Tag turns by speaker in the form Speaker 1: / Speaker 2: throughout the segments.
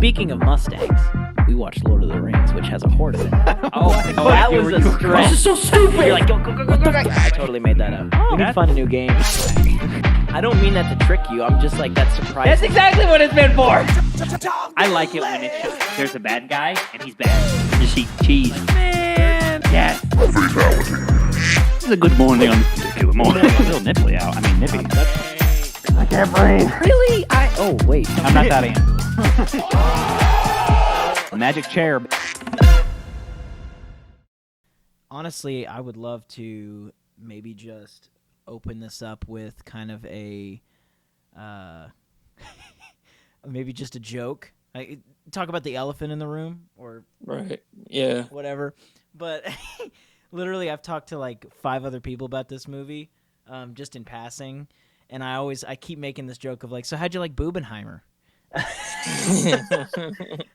Speaker 1: Speaking of Mustangs, we watched Lord of the Rings, which has a horde of it.
Speaker 2: That was a stretch.
Speaker 1: This is so stupid. You're like, go. Yeah, I totally made that up. We need to find a new game. I don't mean that to trick you. I'm just like, that's surprising.
Speaker 2: That's exactly what it's meant for. I like it when it's just, there's a bad guy and he's bad. Just eat cheese. Man. Yes. This is a good morning on this particular morning. A little nipply out. I mean, nippy. I can't breathe.
Speaker 1: Really? Oh, wait.
Speaker 2: I'm not that in. Magic chair.
Speaker 1: Honestly, I would love to maybe just open this up with kind of a, maybe just a joke. Talk about the elephant in the room or
Speaker 3: Right. Yeah.
Speaker 1: whatever. But literally, I've talked to like 5 other people about this movie, just in passing, and I keep making this joke of like, so how'd you like Boobenheimer?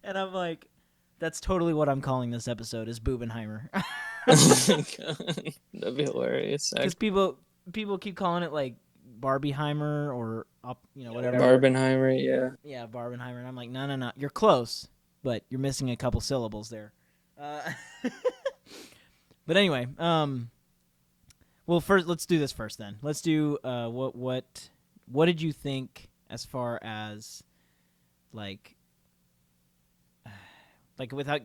Speaker 1: And I'm like, that's totally what I'm calling this episode is Boobenheimer.
Speaker 3: That'd be hilarious.
Speaker 1: Because people keep calling it like Barbieheimer or whatever.
Speaker 3: Barbenheimer, yeah.
Speaker 1: Yeah, Barbenheimer. And I'm like, no, you're close, but you're missing a couple syllables there. But anyway, well, first let's do this first. Then let's do what did you think as far as like without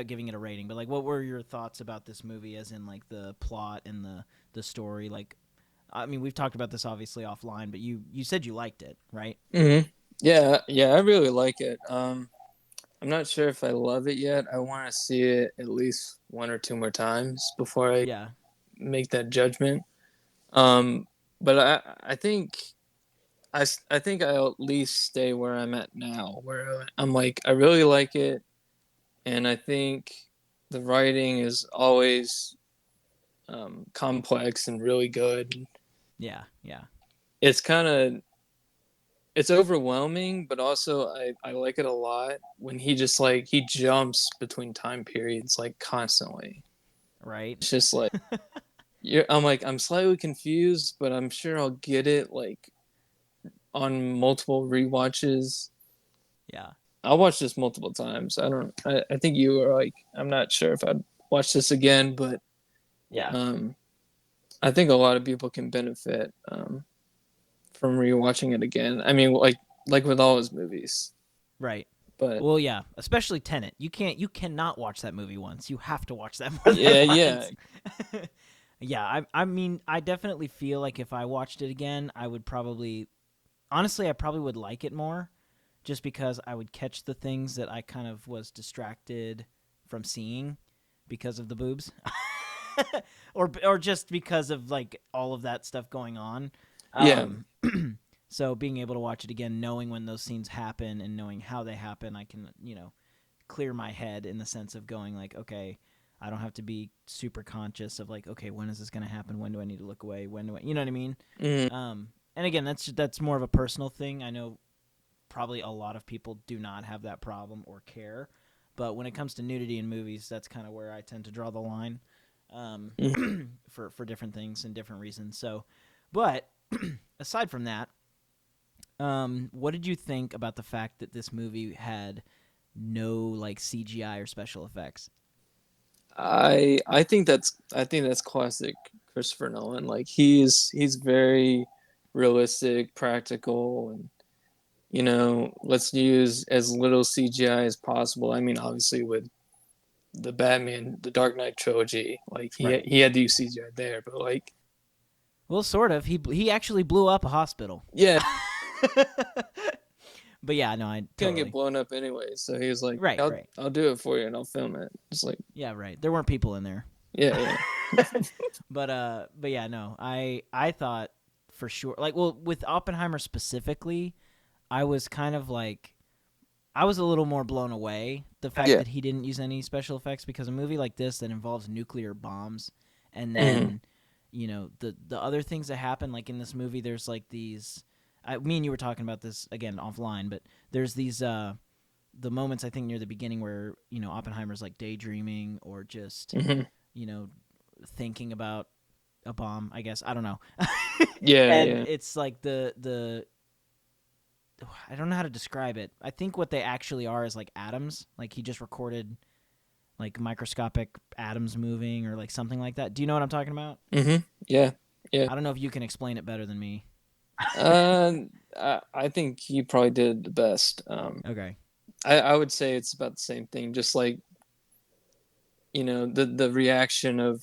Speaker 1: giving it a rating, but like what were your thoughts about this movie as in like the plot and the story? Like, I mean, we've talked about this obviously offline, but you said you liked it, right?
Speaker 3: Mm-hmm. Yeah, I really like it. I'm not sure if I love it yet. I want to see it at least 1 or 2 more times before I make that judgment. But I think I'll at least stay where I'm at now, where I'm like, I really like it. And I think the writing is always complex and really good.
Speaker 1: Yeah.
Speaker 3: It's overwhelming, but also I like it a lot when he just like he jumps between time periods like constantly.
Speaker 1: Right.
Speaker 3: It's just like I'm slightly confused, but I'm sure I'll get it like on multiple rewatches.
Speaker 1: Yeah.
Speaker 3: I'll watch this multiple times. I think you were like, I'm not sure if I'd watch this again, but I think a lot of people can benefit from rewatching it again. I mean, like with all his movies.
Speaker 1: Right.
Speaker 3: But
Speaker 1: well, yeah, especially Tenet. You cannot watch that movie once. You have to watch that more than once. Yeah, I mean, I definitely feel like if I watched it again, I probably would like it more. Just because I would catch the things that I kind of was distracted from seeing because of the boobs. or just because of like all of that stuff going on. So being able to watch it again, knowing when those scenes happen and knowing how they happen, I can, clear my head in the sense of going like, okay, I don't have to be super conscious of like, okay, when is this going to happen? When do I need to look away? When do I, you know what I mean?
Speaker 3: Mm-hmm.
Speaker 1: And again, that's more of a personal thing. I know probably a lot of people do not have that problem or care, but when it comes to nudity in movies, that's kind of where I tend to draw the line for different things and different reasons. So, but aside from that, what did you think about the fact that this movie had no like CGI or special effects?
Speaker 3: I think that's classic Christopher Nolan. Like he's very realistic, practical, and let's use as little CGI as possible. I mean, obviously with the Batman, the Dark Knight trilogy, like he had to use CGI there, but like,
Speaker 1: well, sort of. He actually blew up a hospital.
Speaker 3: Yeah.
Speaker 1: But yeah, no, I totally
Speaker 3: can't get blown up anyway. So he was like,
Speaker 1: right.
Speaker 3: I'll do it for you and I'll film it. Just like,
Speaker 1: yeah, right. There weren't people in there.
Speaker 3: Yeah.
Speaker 1: But yeah, no, I thought for sure, like, well, with Oppenheimer specifically, I was kind of like, I was a little more blown away the fact that he didn't use any special effects, because a movie like this that involves nuclear bombs and then, the other things that happen, like in this movie, there's like these, me and you were talking about this again offline, but there's these, the moments I think near the beginning where, Oppenheimer's like daydreaming or just, thinking about a bomb, I guess. I don't know.
Speaker 3: Yeah.
Speaker 1: And it's like the I don't know how to describe it. I think what they actually are is like atoms. Like he just recorded like microscopic atoms moving or like something like that. Do you know what I'm talking about?
Speaker 3: Mm-hmm. Yeah. Yeah.
Speaker 1: I don't know if you can explain it better than me.
Speaker 3: I think you probably did the best.
Speaker 1: Okay.
Speaker 3: I would say it's about the same thing. Just like, the reaction of,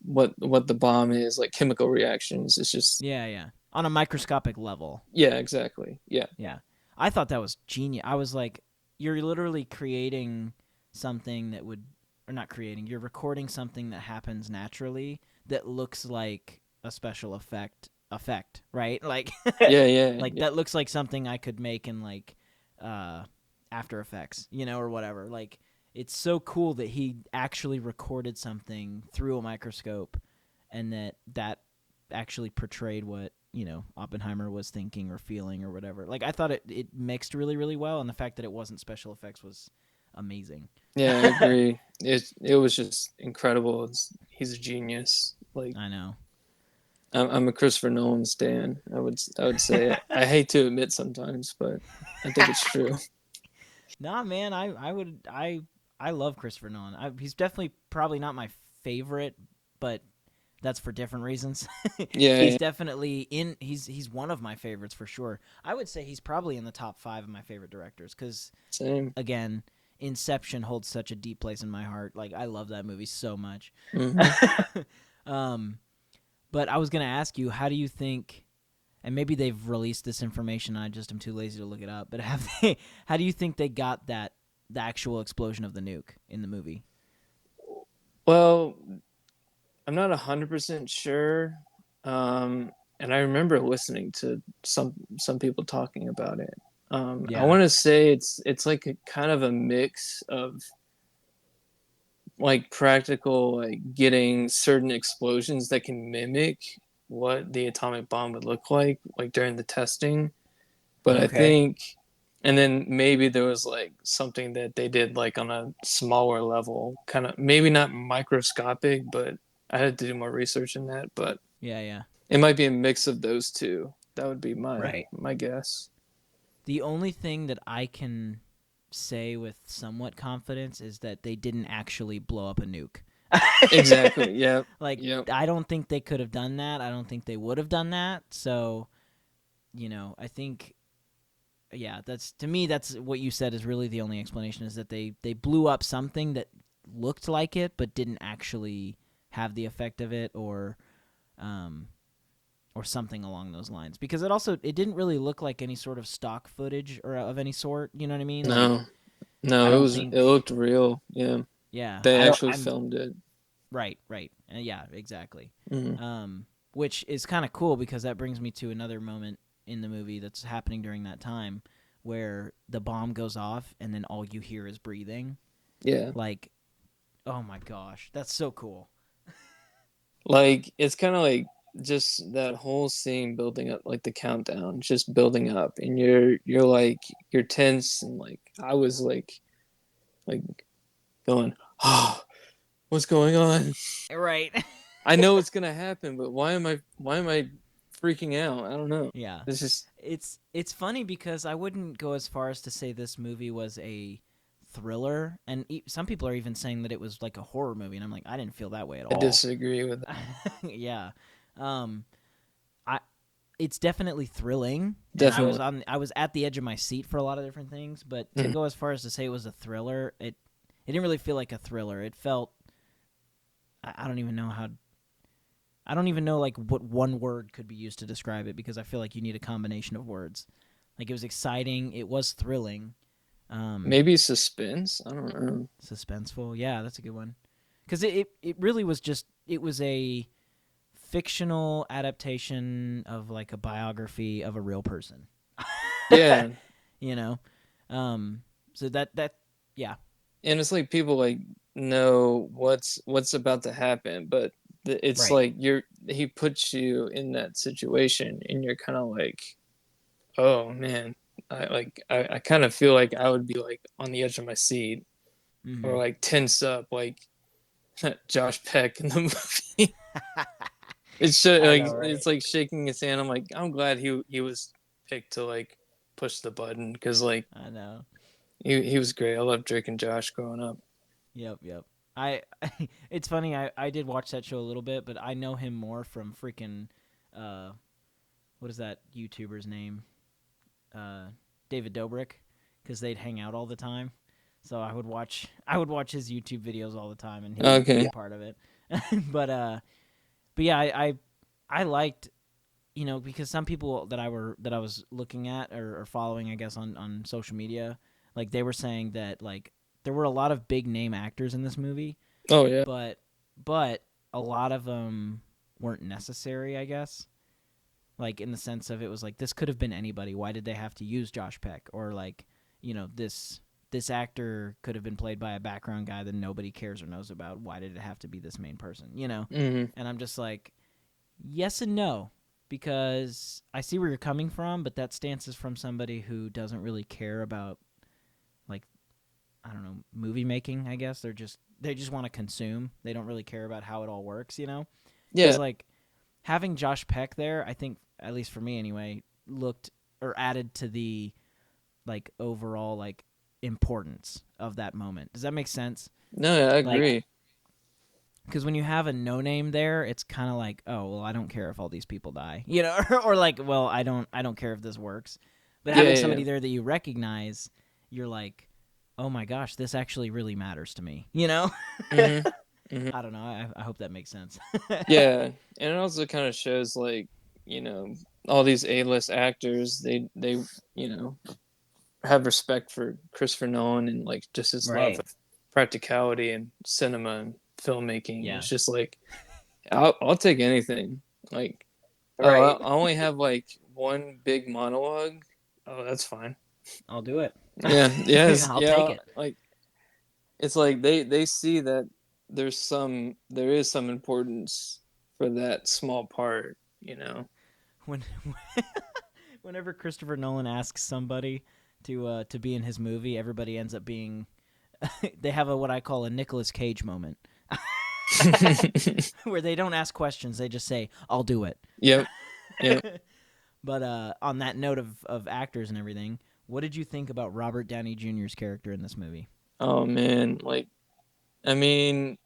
Speaker 3: what the bomb is, like chemical reactions. It's just,
Speaker 1: Yeah, yeah. On a microscopic level.
Speaker 3: yeah, exactly. Yeah.
Speaker 1: Yeah. I thought that was genius. I was like, you're literally creating something that would, or not creating, you're recording something that happens naturally that looks like a special effect, right? Like
Speaker 3: Yeah. Yeah.
Speaker 1: like
Speaker 3: Yeah.
Speaker 1: that looks like something I could make in like After Effects, or whatever. Like it's so cool that he actually recorded something through a microscope and that actually portrayed what Oppenheimer was thinking or feeling or whatever. Like I thought it mixed really really well, and the fact that it wasn't special effects was amazing.
Speaker 3: Yeah, I agree. It was just incredible. He's a genius. Like,
Speaker 1: I know.
Speaker 3: I'm a Christopher Nolan stan. I would say. I hate to admit sometimes, but I think it's true.
Speaker 1: Nah, man, I love Christopher Nolan. He's definitely probably not my favorite, but that's for different reasons.
Speaker 3: Yeah,
Speaker 1: He's
Speaker 3: yeah.
Speaker 1: definitely he's one of my favorites for sure. I would say he's probably in the top 5 of my favorite directors because
Speaker 3: Same.
Speaker 1: again, Inception holds such a deep place in my heart. Like I love that movie so much.
Speaker 3: Mm-hmm.
Speaker 1: But I was gonna ask you, how do you think? And maybe they've released this information. I just am too lazy to look it up. But how do you think they got the actual explosion of the nuke in the movie?
Speaker 3: Well, I'm not 100% sure, and I remember listening to some people talking about it. I
Speaker 1: Yeah.
Speaker 3: want to say it's like a kind of a mix of like practical, like getting certain explosions that can mimic what the atomic bomb would look like during the testing. But I
Speaker 1: Okay.
Speaker 3: think, and then maybe there was like something that they did like on a smaller level, kind of maybe not microscopic, but I had to do more research in that. But
Speaker 1: Yeah, yeah.
Speaker 3: it might be a mix of those two. That would be my
Speaker 1: Right.
Speaker 3: my guess.
Speaker 1: The only thing that I can say with somewhat confidence is that they didn't actually blow up a nuke.
Speaker 3: Exactly. Yeah.
Speaker 1: Like,
Speaker 3: Yep.
Speaker 1: I don't think they could have done that. I don't think they would have done that. So, I think, yeah, to me, that's what you said is really the only explanation is that they blew up something that looked like it but didn't actually have the effect of it or something along those lines, because it didn't really look like any sort of stock footage or of any sort. You know what I mean? Like
Speaker 3: No.
Speaker 1: I
Speaker 3: No.
Speaker 1: don't
Speaker 3: It
Speaker 1: think.
Speaker 3: looked real. Yeah.
Speaker 1: Yeah,
Speaker 3: They
Speaker 1: I don't.
Speaker 3: actually
Speaker 1: I'm
Speaker 3: filmed it.
Speaker 1: right, right. Yeah, exactly.
Speaker 3: Hmm.
Speaker 1: Which is kind of cool because that brings me to another moment in the movie that's happening during that time, where the bomb goes off and then all you hear is breathing.
Speaker 3: Yeah.
Speaker 1: Like, oh my gosh, that's so cool.
Speaker 3: Like it's kind of like just that whole scene building up, like the countdown, just building up, and you're like you're tense, and like I was like going, oh, what's going on?
Speaker 1: Right.
Speaker 3: I know it's gonna happen, but why am I freaking out? I don't know.
Speaker 1: Yeah.
Speaker 3: It's just
Speaker 1: It's funny because I wouldn't go as far as to say this movie was a thriller, and some people are even saying that it was like a horror movie, and I'm like, I didn't feel that way at
Speaker 3: I
Speaker 1: all.
Speaker 3: disagree with that.
Speaker 1: Yeah. I it's definitely thrilling. And
Speaker 3: Definitely.
Speaker 1: I was at the edge of my seat for a lot of different things, but to go as far as to say it was a thriller, it didn't really feel like a thriller. It felt I don't even know how I don't even know like what one word could be used to describe it, because I feel like you need a combination of words. Like it was exciting, it was thrilling.
Speaker 3: Maybe suspense. I don't know.
Speaker 1: Suspenseful. Yeah, that's a good one. Cuz it really was just it was a fictional adaptation of like a biography of a real person.
Speaker 3: Yeah,
Speaker 1: you know. So that yeah.
Speaker 3: and it's like people like know what's about to happen, but it's
Speaker 1: Right.
Speaker 3: like he puts you in that situation, and you're kind of like, oh man, I kind of feel like I would be like on the edge of my seat, or
Speaker 1: Mhm.
Speaker 3: like tense up like Josh Peck in the movie. It's
Speaker 1: I
Speaker 3: like
Speaker 1: know, right?
Speaker 3: it's like shaking his hand. I'm like, I'm glad he was picked to like push the button because like
Speaker 1: I know.
Speaker 3: he was great. I loved Drake and Josh growing up.
Speaker 1: Yep. I it's funny. I did watch that show a little bit, but I know him more from freaking what is that YouTuber's name? David Dobrik, because they'd hang out all the time. So I would watch his YouTube videos all the time, and he was a
Speaker 3: Okay.
Speaker 1: big part of it. But yeah, I liked, because some people that I was looking at or following, I guess, on social media, like they were saying that like there were a lot of big name actors in this movie,
Speaker 3: Oh yeah.
Speaker 1: but a lot of them weren't necessary, I guess. Like in the sense of it was like this could have been anybody. Why did they have to use Josh Peck? Or like, this actor could have been played by a background guy that nobody cares or knows about. Why did it have to be this main person?
Speaker 3: Mm-hmm.
Speaker 1: And I'm just like, yes and no, because I see where you're coming from, but that stance is from somebody who doesn't really care about, like, I don't know, movie making. I guess they just want to consume. They don't really care about how it all works, Because
Speaker 3: Yeah.
Speaker 1: like having Josh Peck there, I think, at least for me anyway, looked or added to the like overall like importance of that moment. Does that make sense?
Speaker 3: No, yeah, I
Speaker 1: Like,
Speaker 3: agree.
Speaker 1: because when you have a no name there, it's kind of like, oh well, I don't care if all these people die, or like, well, I don't care if this works. But
Speaker 3: Yeah,
Speaker 1: having
Speaker 3: yeah,
Speaker 1: somebody
Speaker 3: yeah.
Speaker 1: there that you recognize, you're like, oh my gosh, this actually really matters to me.
Speaker 3: Mm-hmm. Mm-hmm.
Speaker 1: I don't know. I hope that makes sense.
Speaker 3: Yeah, and it also kind of shows like you know all these A-list actors they you know have respect for Christopher Nolan and like just his love
Speaker 1: Right.
Speaker 3: of practicality and cinema and filmmaking.
Speaker 1: Yeah.
Speaker 3: It's just like I'll take anything. Like oh
Speaker 1: Right.
Speaker 3: I only have like one big monologue. Oh that's fine.
Speaker 1: I'll do it.
Speaker 3: Yeah. Yes.
Speaker 1: I'll take
Speaker 3: Yeah.
Speaker 1: it.
Speaker 3: Like it's like they see that there is some importance for that small part. You know.
Speaker 1: When whenever Christopher Nolan asks somebody to be in his movie, everybody ends up being they have what I call a Nicolas Cage moment. Where they don't ask questions, they just say, "I'll do it."
Speaker 3: Yep. Yep.
Speaker 1: But on that note of actors and everything, what did you think about Robert Downey Jr.'s character in this movie?
Speaker 3: Oh man, like I mean,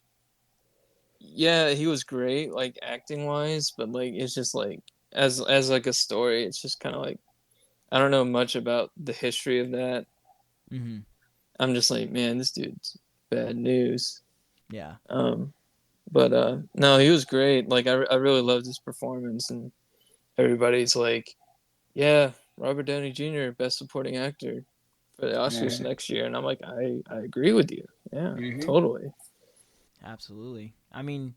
Speaker 3: yeah, he was great, like acting wise, but like it's just like as like a story, it's just kind of like I don't know much about the history of that.
Speaker 1: Mm-hmm.
Speaker 3: I'm just like, man, this dude's bad news.
Speaker 1: Yeah.
Speaker 3: Um, but no, he was great. Like I really loved his performance, and everybody's like, yeah, Robert Downey Jr. Best Supporting Actor for the Oscars next year, and I'm like, I agree with you. Yeah, totally.
Speaker 1: Absolutely. I mean,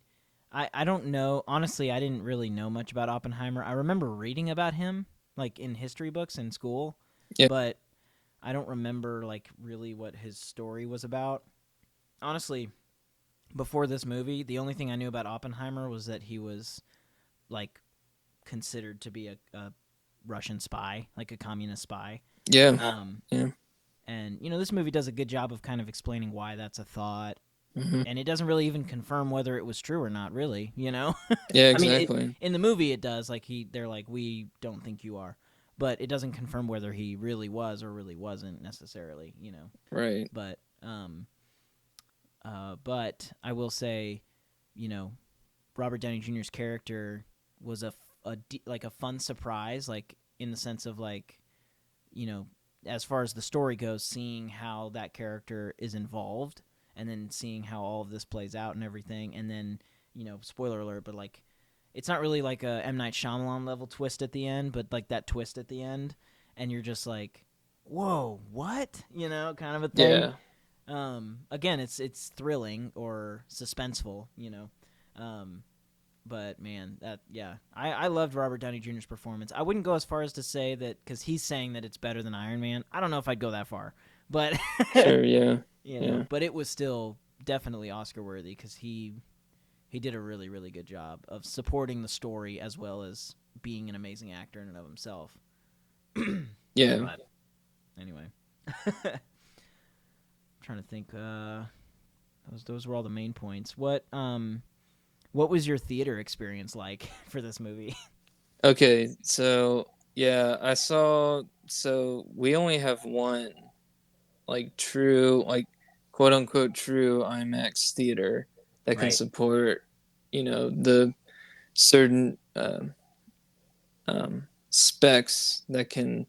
Speaker 1: I don't know. Honestly, I didn't really know much about Oppenheimer. I remember reading about him, like, in history books in school,
Speaker 3: Yeah,
Speaker 1: but I don't remember, like, really what his story was about. Honestly, before this movie, the only thing I knew about Oppenheimer was that he was, like, considered to be a Russian spy, like a communist spy.
Speaker 3: yeah,
Speaker 1: Um,
Speaker 3: yeah.
Speaker 1: and, this movie does a good job of kind of explaining why that's a thought.
Speaker 3: Hmm.
Speaker 1: And it doesn't really even confirm whether it was true or not, really.
Speaker 3: Yeah,
Speaker 1: I mean,
Speaker 3: exactly.
Speaker 1: in the movie it does. Like they're like, we don't think you are, but it doesn't confirm whether he really was or really wasn't necessarily.
Speaker 3: Right.
Speaker 1: But but I will say, you know, Robert Downey Jr.'s character was like a fun surprise, like in the sense of like, as far as the story goes, seeing how that character is involved and then seeing how all of this plays out and everything, and then spoiler alert, but like it's not really like a M. Night Shyamalan level twist at the end, but like that twist at the end, and you're just like, whoa, what, kind of a thing.
Speaker 3: Yeah.
Speaker 1: Again, it's thrilling or suspenseful, um, but man, I loved Robert Downey Jr.'s performance. I wouldn't go as far as to say that because he's saying that it's better than Iron Man. I don't know if I'd go that far, but
Speaker 3: Sure. Yeah. Yeah.
Speaker 1: but it was still definitely Oscar worthy because he did a really really good job of supporting the story as well as being an amazing actor in and of himself.
Speaker 3: Yeah.
Speaker 1: But anyway, I'm trying to think. Those were all the main points. What was your theater experience like for this movie?
Speaker 3: Okay. So Yeah, I saw. So we only have one, like true, like quote unquote true IMAX theater that can
Speaker 1: Right.
Speaker 3: support, the certain specs that can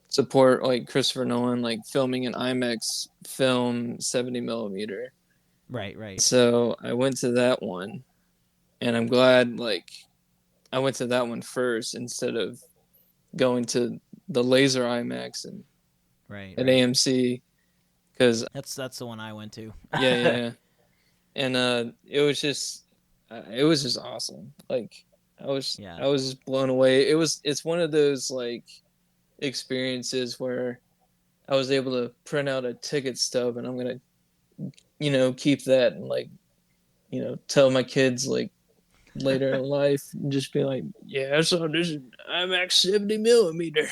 Speaker 3: support like Christopher Nolan, like filming an IMAX film 70 millimeter.
Speaker 1: Right. Right.
Speaker 3: So I went to that one, and I'm glad like I went to that one first instead of going to the laser IMAX and
Speaker 1: Right.
Speaker 3: at
Speaker 1: Right.
Speaker 3: AMC because
Speaker 1: That's the one I went to.
Speaker 3: yeah, yeah, yeah. And it was just awesome. Like
Speaker 1: Yeah.
Speaker 3: I was just blown away. It's one of those like experiences where I was able to print out a ticket stub, and I'm gonna keep that and like tell my kids like later in life and just be like, yeah, I saw this IMAX 70 millimeter.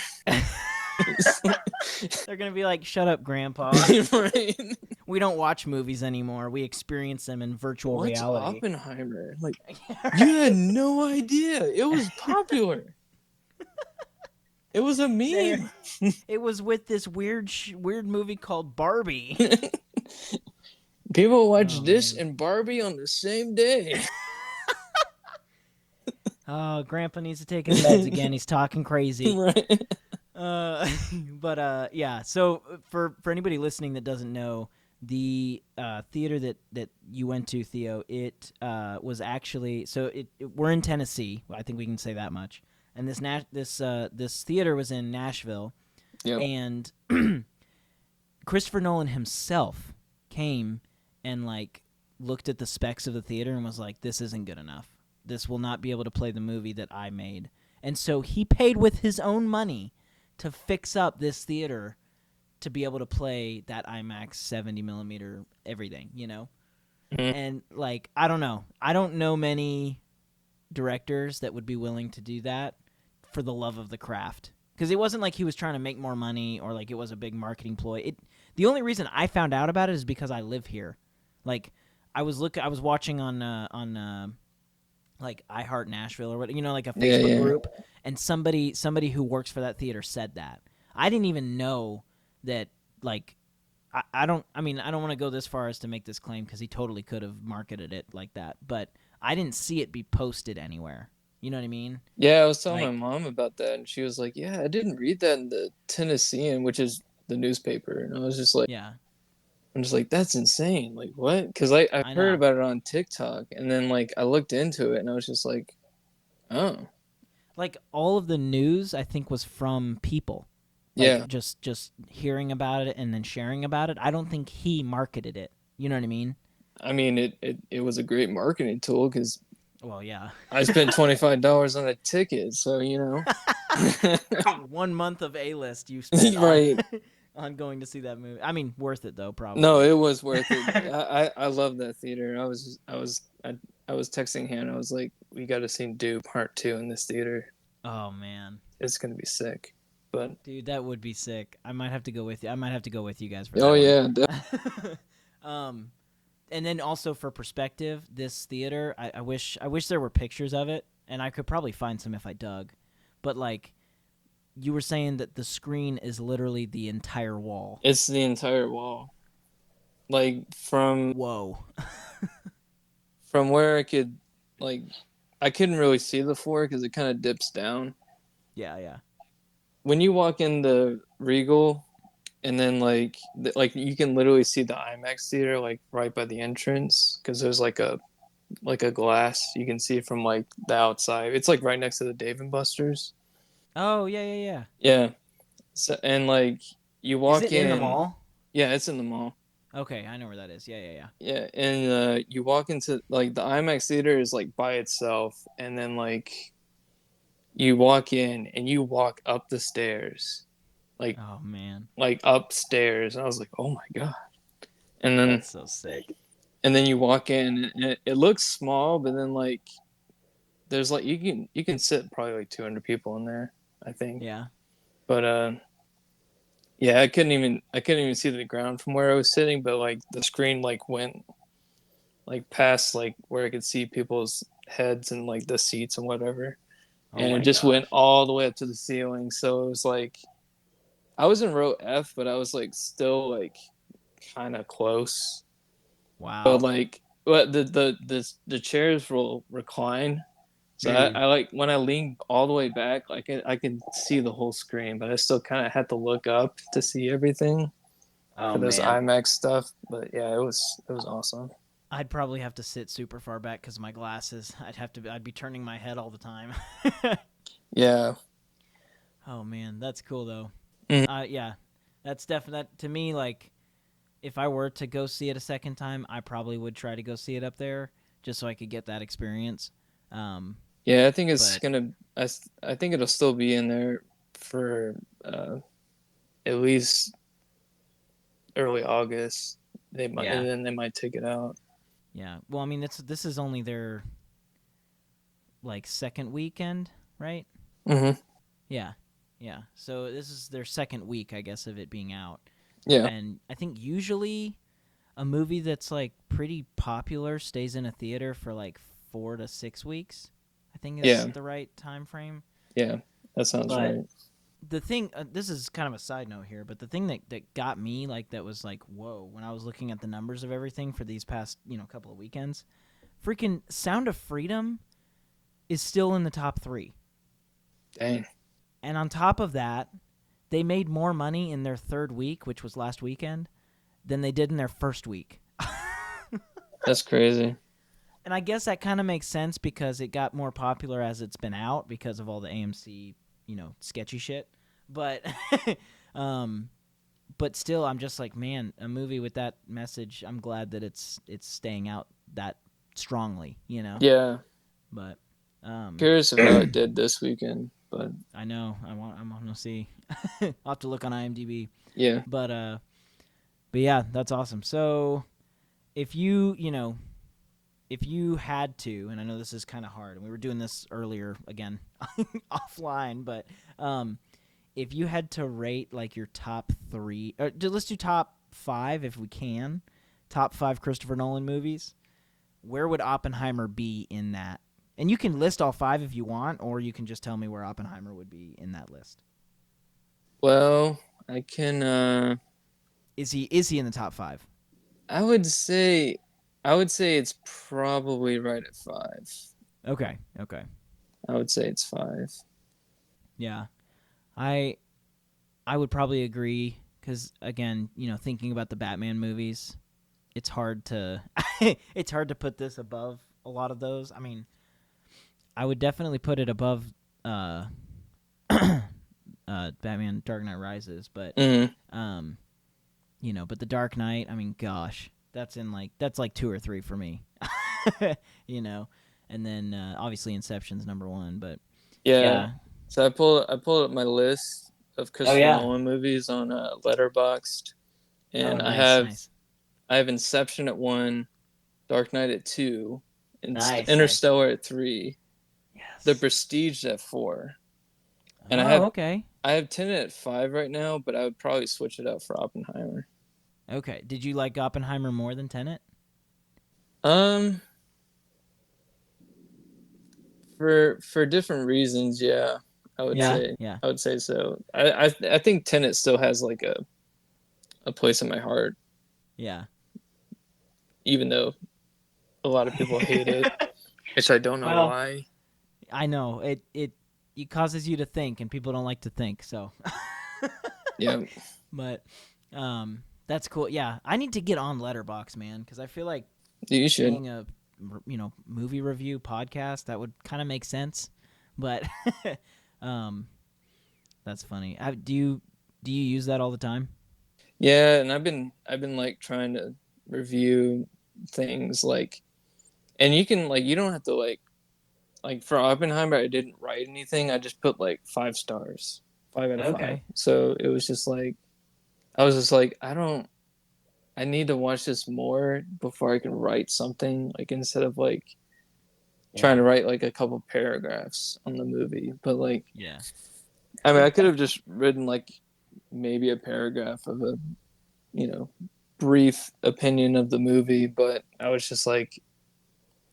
Speaker 1: They're gonna be like, "Shut up, Grandpa.
Speaker 3: Right.
Speaker 1: We don't watch movies anymore. We experience them in virtual
Speaker 3: What's
Speaker 1: reality."
Speaker 3: Oppenheimer? Like, you had
Speaker 1: Right.
Speaker 3: no idea. It was popular. It was a
Speaker 1: There.
Speaker 3: meme.
Speaker 1: It was with this weird movie called Barbie.
Speaker 3: People
Speaker 1: Oh
Speaker 3: watched this
Speaker 1: man.
Speaker 3: and Barbie on the same day.
Speaker 1: Oh, Grandpa needs to take his meds again. He's talking crazy.
Speaker 3: Right.
Speaker 1: But yeah. So for anybody listening that doesn't know, the theater that you went to, Theo, it was actually we're in Tennessee. I think we can say that much. And this theater was in Nashville,
Speaker 3: Yep.
Speaker 1: and Christopher Nolan himself came and like looked at the specs of the theater and was like, "This isn't good enough. This will not be able to play the movie that I made." And so he paid with his own money to fix up this theater to be able to play that IMAX 70 millimeter everything, you know?
Speaker 3: Mhm.
Speaker 1: And like, I don't know. I don't know many directors that would be willing to do that for the love of the craft. Because it wasn't like he was trying to make more money or like it was a big marketing ploy. The only reason I found out about it is because I live here. Like, I was watching on like I Heart Nashville or what, like a
Speaker 3: Yeah,
Speaker 1: Facebook
Speaker 3: yeah.
Speaker 1: group, and somebody who works for that theater said that. I didn't even know that. Like, I don't. I mean, I don't want to go this far as to make this claim because he totally could have marketed it like that, but I didn't see it be posted anywhere. You know what I mean?
Speaker 3: Yeah, I was telling my
Speaker 1: Like,
Speaker 3: mom about that, and she was like, "Yeah, I didn't read that in the Tennessean, which is the newspaper." And I was just like,
Speaker 1: yeah,
Speaker 3: "I'm just like, that's insane. Like, what?" Because I
Speaker 1: I
Speaker 3: heard
Speaker 1: know.
Speaker 3: about it on TikTok, and then like I looked into it, and I was just like, "Oh,
Speaker 1: Like all of the news, I think was from people, like
Speaker 3: yeah."
Speaker 1: just hearing about it and then sharing about it. I don't think he marketed it. You know what I mean?
Speaker 3: I mean, it was a great marketing tool because
Speaker 1: Well, yeah.
Speaker 3: I spent $25 on a ticket, so you know.
Speaker 1: 1 month of A list you spent on
Speaker 3: Right.
Speaker 1: on going to see that movie. I mean, worth it though,
Speaker 3: No,
Speaker 1: probably.
Speaker 3: it was worth it. I love that theater. I was texting Hannah. I was like, we got to see Do Part Two in this theater.
Speaker 1: Oh man,
Speaker 3: It's gonna be sick. But
Speaker 1: dude, that would be sick. I might have to go with you. I might have to go with you guys for
Speaker 3: oh
Speaker 1: that one.
Speaker 3: yeah,
Speaker 1: um, and then also for perspective, this theater, I wish there were pictures of it, and I could probably find some if I dug. But like you were saying that the screen is literally the entire wall.
Speaker 3: it's the entire wall. Like
Speaker 1: Whoa.
Speaker 3: from where I could like I couldn't really see the floor because it kind of dips down.
Speaker 1: Yeah, yeah.
Speaker 3: When you walk in the Regal, and then like you can literally see the IMAX theater like right by the entrance because there's like a glass you can see from like the outside. It's like right next to the Dave and Buster's.
Speaker 1: Oh, yeah, yeah, yeah.
Speaker 3: Yeah. So and like you
Speaker 1: Is
Speaker 3: walk
Speaker 1: it in the
Speaker 3: in,
Speaker 1: mall?
Speaker 3: yeah, it's in the mall.
Speaker 1: Okay, I know where that is. Yeah, yeah, yeah.
Speaker 3: Yeah, and you walk into like the IMAX theater is like by itself, and then like you walk in and you walk up the stairs, like
Speaker 1: Oh man,
Speaker 3: upstairs. And I was like, oh my god. And then
Speaker 1: that's so sick.
Speaker 3: you walk in and it looks small, but then like there's like you can sit probably like 200 people in there, I think.
Speaker 1: Yeah.
Speaker 3: But yeah, I couldn't even see the ground from where I was sitting, but like the screen like went like past like where I could see people's heads and like the seats and whatever.
Speaker 1: Oh
Speaker 3: and it
Speaker 1: my
Speaker 3: just went
Speaker 1: gosh.
Speaker 3: all the way up to the ceiling. So it was like I was in row F, but I was like still like kind of close. But
Speaker 1: Wow.
Speaker 3: like, but the chairs will recline. So
Speaker 1: Dude.
Speaker 3: I like when I lean all the way back, like I can see the whole screen, but I still kind of had to look up to see everything
Speaker 1: Oh
Speaker 3: for this
Speaker 1: man.
Speaker 3: IMAX stuff. But yeah, it was awesome.
Speaker 1: I'd probably have to sit super far back because of my glasses. I'd be turning my head all the time.
Speaker 3: Yeah.
Speaker 1: Oh man, that's cool though.
Speaker 3: Mhm.
Speaker 1: Yeah, that's definitely that to me. Like, if I were to go see it a second time, I probably would try to go see it up there just so I could get that experience. Um,
Speaker 3: Yeah, I think it's
Speaker 1: but
Speaker 3: gonna. I think it'll still be in there for at least early August. They might, and
Speaker 1: yeah,
Speaker 3: then they might take it out.
Speaker 1: yeah. Well, I mean, this is only their like second weekend, right?
Speaker 3: Hmm.
Speaker 1: Yeah, yeah. So this is their second week, I guess, of it being out.
Speaker 3: Yeah.
Speaker 1: And I think usually a movie that's like pretty popular stays in a theater for like 4 to 6 weeks. I think is
Speaker 3: Yeah.
Speaker 1: the right time frame.
Speaker 3: Yeah. That sounds
Speaker 1: But
Speaker 3: right.
Speaker 1: the thing, this is kind of a side note here, but the thing that got me like that was like whoa when I was looking at the numbers of everything for these past couple of weekends, freaking Sound of Freedom is still in the top three,
Speaker 3: Dang.
Speaker 1: and on top of that, they made more money in their third week, which was last weekend, than they did in their first week.
Speaker 3: That's crazy.
Speaker 1: And I guess that kind of makes sense because it got more popular as it's been out because of all the AMC, sketchy shit. But, um, but still, I'm just like, man, a movie with that message. I'm glad that it's staying out that strongly.
Speaker 3: Yeah.
Speaker 1: But,
Speaker 3: Curious of how it did this weekend, but
Speaker 1: I know I want to see. I'll have to look on IMDb.
Speaker 3: yeah.
Speaker 1: But yeah, that's awesome. So if if you had to, and I know this is kind of hard, and we were doing this earlier again offline, but if you had to rate like your top three, or let's do top five if we can, top five Christopher Nolan movies, where would Oppenheimer be in that? And you can list all five if you want, or you can just tell me where Oppenheimer would be in that list.
Speaker 3: Well, I can.
Speaker 1: Is he in the top five?
Speaker 3: I would say. I would say it's probably right at 5.
Speaker 1: Okay.
Speaker 3: I would say it's 5.
Speaker 1: Yeah. I would probably agree because again, thinking about the Batman movies, it's hard to it's hard to put this above a lot of those. I mean, I would definitely put it above uh, Batman Dark Knight Rises, but
Speaker 3: Mm-hmm.
Speaker 1: but the Dark Knight, I mean, gosh, that's like 2 or 3 for me. you know, and then obviously Inception's number 1, but
Speaker 3: Yeah.
Speaker 1: yeah.
Speaker 3: So I pulled up my list of
Speaker 1: Oh
Speaker 3: Christopher
Speaker 1: yeah.
Speaker 3: Nolan movies on Letterboxd,
Speaker 1: Oh,
Speaker 3: and I
Speaker 1: nice,
Speaker 3: have
Speaker 1: nice,
Speaker 3: I have Inception at 1, Dark Knight at 2,
Speaker 1: nice.
Speaker 3: Interstellar at 3, The
Speaker 1: Yes.
Speaker 3: Prestige at 4, and
Speaker 1: Oh, okay.
Speaker 3: I have Tenet at 5 right now, but I would probably switch it out for Oppenheimer.
Speaker 1: Okay. Did you like Oppenheimer more than Tenet?
Speaker 3: Um, for different reasons, yeah, I would
Speaker 1: Yeah.
Speaker 3: say
Speaker 1: Yeah.
Speaker 3: I would say so. I think Tenet still has like a place in my heart,
Speaker 1: Yeah.
Speaker 3: even though a lot of people hate it, which I don't know
Speaker 1: Well,
Speaker 3: why.
Speaker 1: I know it causes you to think, and people don't like to think. So,
Speaker 3: Yeah,
Speaker 1: but that's cool. Yeah, I need to get on Letterbox, man, because I feel like
Speaker 3: you should.
Speaker 1: being a movie review podcast that would kind of make sense. But um, that's funny. Do you use that all the time?
Speaker 3: Yeah, and I've been like trying to review things like, and you can like you don't have to like for Oppenheimer I didn't write anything. I just put like 5 stars, 5 out of 5.
Speaker 1: Okay.
Speaker 3: So it was just like I was just like I need to watch this more before I can write something like instead of like trying
Speaker 1: Yeah.
Speaker 3: to write like a couple paragraphs on the movie. But like
Speaker 1: Yeah.
Speaker 3: I mean I could have just written like maybe a paragraph of a you know brief opinion of the movie, but I was just like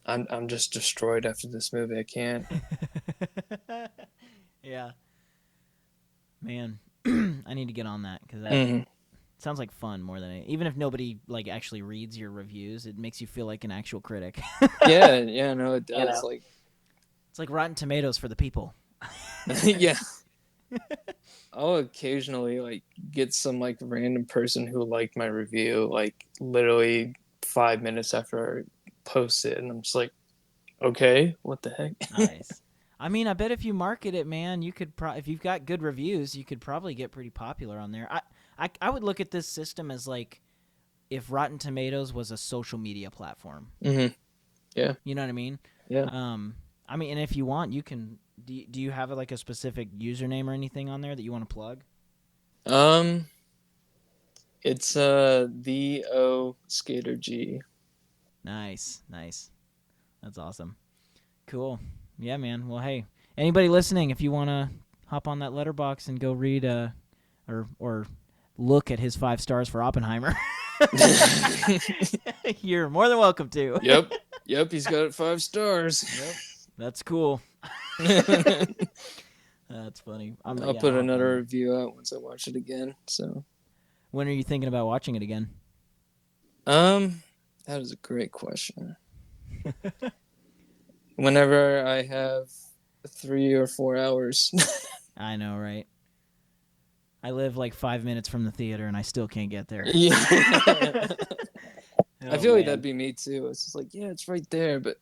Speaker 3: I'm just destroyed after this movie. I can't.
Speaker 1: Yeah. Man, I need to get on that because that sounds like fun more than even if nobody like actually reads your reviews, it makes you feel like an actual critic.
Speaker 3: Yeah, no, it does.
Speaker 1: You know?
Speaker 3: Like,
Speaker 1: it's like Rotten Tomatoes for the people.
Speaker 3: yeah. I'll occasionally like get some like random person who liked my review like literally 5 minutes after I post it, and I'm just like, okay, what the heck?
Speaker 1: Nice. I mean, I bet if you market it, man, you could if you've got good reviews, you could probably get pretty popular on there. I would look at this system as like if Rotten Tomatoes was a social media platform.
Speaker 3: Mm-hmm. Yeah.
Speaker 1: You know what I mean?
Speaker 3: Yeah.
Speaker 1: I mean, and if you want, you can. Do you have like a specific username or anything on there that you want to plug?
Speaker 3: It's the O Skater G.
Speaker 1: Nice. That's awesome. Cool. Yeah, man. Well, hey, anybody listening, if you want to hop on that letterbox and go read or look at his 5 stars for Oppenheimer, you're more than welcome to.
Speaker 3: Yep, he's got 5 stars.
Speaker 1: Yep. That's cool. That's funny.
Speaker 3: I'll put another review out once I watch it again. So,
Speaker 1: when are you thinking about watching it again?
Speaker 3: That is a great question. Whenever I have 3 or 4 hours.
Speaker 1: I know, right? I live like 5 minutes from the theater, and I still can't get there.
Speaker 3: Yeah.
Speaker 1: Oh,
Speaker 3: I feel like that'd be me too. It's just like, yeah, it's right there, but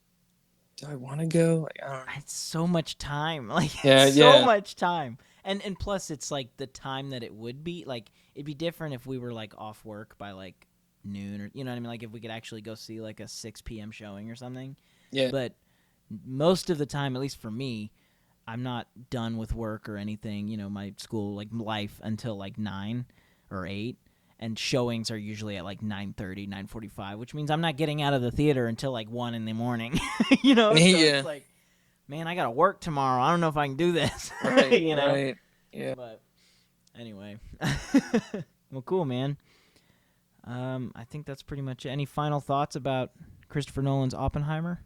Speaker 3: do I want to go? Like, I don't know.
Speaker 1: It's so much time. Like,
Speaker 3: so
Speaker 1: much time. And plus, it's like the time that it would be. Like, it'd be different if we were like off work by like noon, or you know what I mean. Like, if we could actually go see like a 6 p.m. showing or something.
Speaker 3: Yeah.
Speaker 1: But most of the time, at least for me, I'm not done with work or anything. You know, my school like life until like 9 or 8. And showings are usually at like 9:30, 9:45, which means I'm not getting out of the theater until like 1 in the morning. You know, so
Speaker 3: yeah.
Speaker 1: it's like, man, I gotta work tomorrow. I don't know if I can do this.
Speaker 3: Right,
Speaker 1: you know,
Speaker 3: right. Yeah.
Speaker 1: But anyway, well, cool, man. I think that's pretty much it. Any final thoughts about Christopher Nolan's Oppenheimer?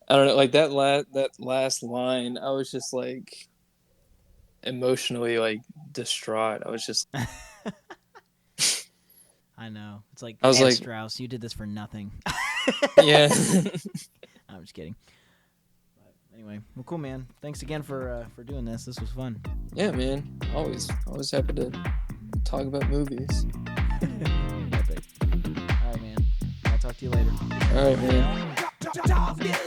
Speaker 3: I don't know, like that last line. I was just like emotionally like distraught. I was just.
Speaker 1: I know. It's like,
Speaker 3: I was like,
Speaker 1: Strauss, you did this for nothing.
Speaker 3: Yeah.
Speaker 1: I'm just kidding. But anyway, well, cool, man. Thanks again for doing this. This was fun.
Speaker 3: Yeah, man. Always happy to talk about movies.
Speaker 1: Epic. All right, man. I'll talk to you later.
Speaker 3: All right, man.